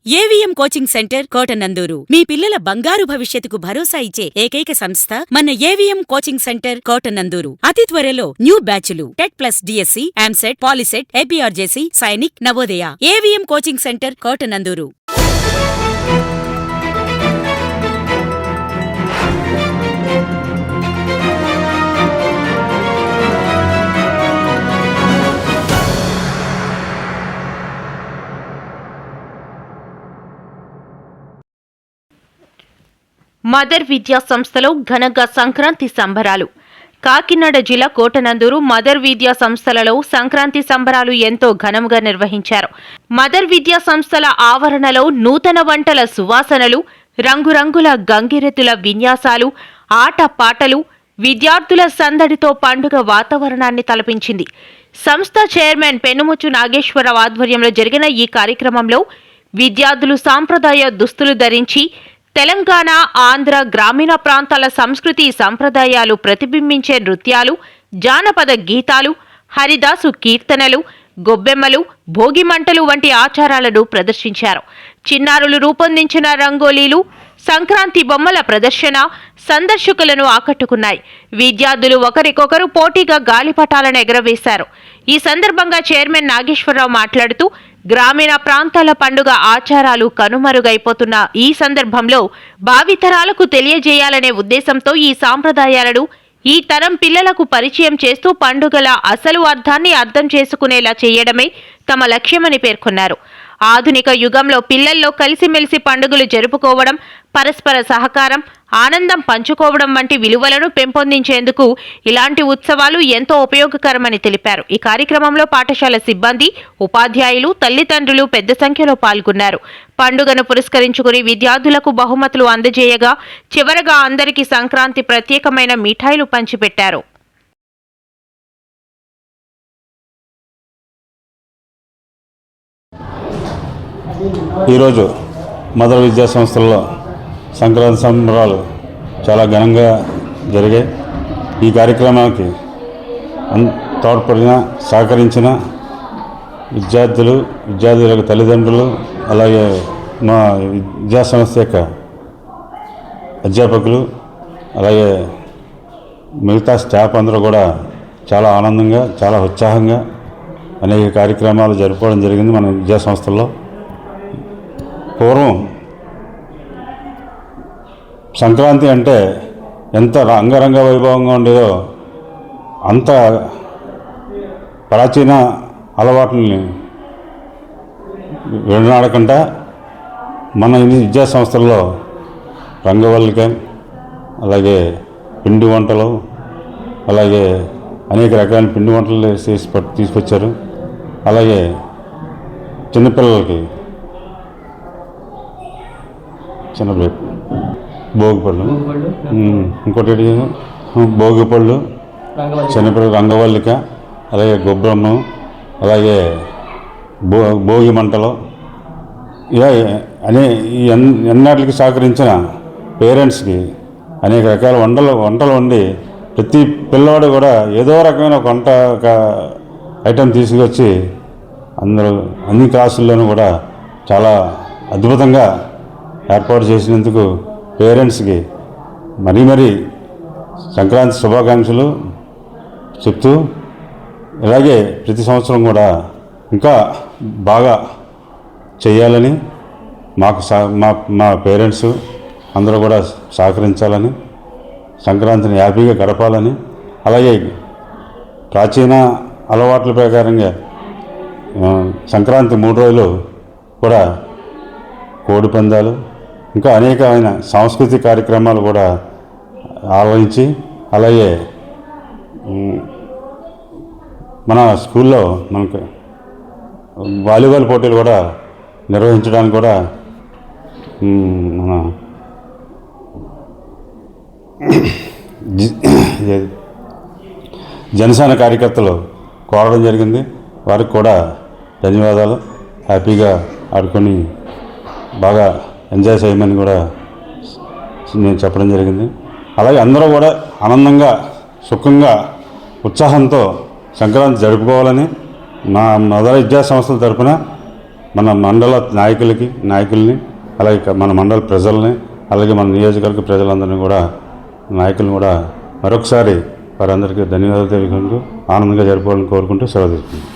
AVM coaching centre Kotananduru మీ పిల్లల బంగారు భవిష్యత్తుకు భరోసా ఇచ్చే ఏకైక సంస్థ మన ఏవిఎం కోచింగ్ సెంటర్ కోటనందూరు. అతి త్వరలో న్యూ బ్యాచ్లు TET plus DSC, EAMCET, POLYCET, APRJC, Sainik, Navodaya. AVM coaching centre Kotananduru. Mother విద్యా సంస్థలో ఘనంగా సంక్రాంతి సంబరాలు. కాకినాడ జిల్లా కోటనందూరు మదర్ విద్యా సంస్థలలో సంక్రాంతి సంబరాలు ఎంతో ఘనంగా నిర్వహించారు. మదర్ విద్యా సంస్థల ఆవరణలో నూతన వంటల సువాసనలు, రంగురంగుల గంగిరెద్దుల విన్యాసాలు, ఆట పాటలు, విద్యార్థుల సందడితో పండుగ వాతావరణాన్ని తలపించింది. సంస్థ చైర్మన్ పెనుముచ్చు నాగేశ్వరరావు ఆధ్వర్యంలో జరిగిన ఈ కార్యక్రమంలో విద్యార్థులు సాంప్రదాయ దుస్తులు ధరించి తెలంగాణ, ఆంధ్ర, గ్రామీణ ప్రాంతాల సంస్కృతి సంప్రదాయాలు ప్రతిబింబించే నృత్యాలు, జానపద గీతాలు, హరిదాసు కీర్తనలు, గొబ్బెమ్మలు, భోగిమంటలు వంటి ఆచారాలను ప్రదర్శించారు. చిన్నారులు రూపొందించిన రంగోలీలు, సంక్రాంతి బొమ్మల ప్రదర్శన సందర్శకులను ఆకట్టుకున్నాయి. విద్యార్థులు ఒకరికొకరు పోటీగా గాలిపటాలను ఎగరవేశారు. ఈ సందర్భంగా చైర్మన్ నాగేశ్వరరావు మాట్లాడుతూ గ్రామీణ ప్రాంతాల పండుగ ఆచారాలు కనుమరుగైపోతున్న ఈ సందర్భంలో భావితరాలకు తెలియజేయాలనే ఉద్దేశంతో ఈ సాంప్రదాయాలను ఈ తరం పిల్లలకు పరిచయం చేస్తూ పండుగల అసలు అర్థాన్ని అర్థం చేసుకునేలా చేయడమే తమ లక్ష్యమని పేర్కొన్నారు. ఆధునిక యుగంలో పిల్లల్లో కలిసిమెలిసి పండుగలు జరుపుకోవడం, పరస్పర సహకారం, ఆనందం పంచుకోవడం వంటి విలువలను పెంపొందించేందుకు ఇలాంటి ఉత్సవాలు ఎంతో ఉపయోగకరమని తెలిపారు. ఈ కార్యక్రమంలో పాఠశాల సిబ్బంది, ఉపాధ్యాయులు, తల్లిదండ్రులు పెద్ద సంఖ్యలో పాల్గొన్నారు. పండుగను పురస్కరించుకుని విద్యార్థులకు బహుమతులు అందజేయగా చివరగా అందరికీ సంక్రాంతి ప్రత్యేకమైన మిఠాయిలు పంచిపెట్టారు. ఈరోజు మదర్ విద్యా సంస్థల్లో సంక్రాంతి సంబరాలు చాలా ఘనంగా జరిగాయి. ఈ కార్యక్రమానికి తోడ్పడిన, సహకరించిన విద్యార్థులకు తల్లిదండ్రులు, అలాగే మా విద్యా సంస్థ యొక్క అధ్యాపకులు, అలాగే మిగతా స్టాఫ్ అందరూ కూడా చాలా ఆనందంగా, చాలా ఉత్సాహంగా అనేక కార్యక్రమాలు జరుపుకోవడం జరిగింది మన విద్యా సంస్థల్లో. పూర్వం సంక్రాంతి అంటే ఎంత అంగరంగ వైభవంగా ఉండేదో అంత ప్రాచీన అలవాట్లని విడనాడకుండా మన విద్యా సంస్థల్లో రంగవల్లిక, అలాగే పిండి వంటలు, అలాగే అనేక రకాల పిండి వంటలు తీసుకొచ్చారు. అలాగే చిన్నపిల్లలకి భోగిపళ్ళు, ఇంకోటి భోగిపళ్ళు, చిన్నపిల్లల రంగవల్లిక, అలాగే గొబ్బెమ్మ, అలాగే భోగి మంటలు, ఇలా ఎన్నాటికి సహకరించిన పేరెంట్స్కి అనేక రకాల వంటలు వండి ప్రతి పిల్లవాడు కూడా ఏదో రకమైన ఒక వంట ఐటెం తీసుకొచ్చి అన్ని క్లాసుల్లోనూ కూడా చాలా అద్భుతంగా ఏర్పాటు చేసినందుకు పేరెంట్స్కి మరీ సంక్రాంతి శుభాకాంక్షలు చెప్తూ, ఇలాగే ప్రతి సంవత్సరం కూడా ఇంకా బాగా చేయాలని మా పేరెంట్స్ అందరూ కూడా సహకరించాలని, సంక్రాంతిని హ్యాపీగా గడపాలని, అలాగే ప్రాచీన అలవాట్ల ప్రకారంగా సంక్రాంతి 3 రోజులు కూడా కోడి పందాలు, ఇంకా అనేకమైన సాంస్కృతిక కార్యక్రమాలు కూడా ఆలోచించి, అలాగే మన స్కూల్లో మనకు వాలీబాల్ పోటీలు కూడా నిర్వహించడానికి కూడా మన జనసేన కార్యకర్తలు కోరడం జరిగింది. వారికి కూడా ధన్యవాదాలు. హ్యాపీగా ఆడుకొని బాగా ఎంజాయ్ చేయమని కూడా నేను చెప్పడం జరిగింది. అలాగే అందరూ కూడా ఆనందంగా, సుఖంగా, ఉత్సాహంతో సంక్రాంతి జరుపుకోవాలని మా మదర్ విద్యా సంస్థల తరఫున మన మండల నాయకుల్ని అలాగే మన మండల ప్రజల్ని అలాగే మన నియోజకవర్గ ప్రజలందరినీ కూడా నాయకులను కూడా మరొకసారి వారందరికీ ధన్యవాదాలు తెలుపుకుంటూ ఆనందంగా జరుపుకోవాలని కోరుకుంటూ సెలవు తీసుకుంటాం.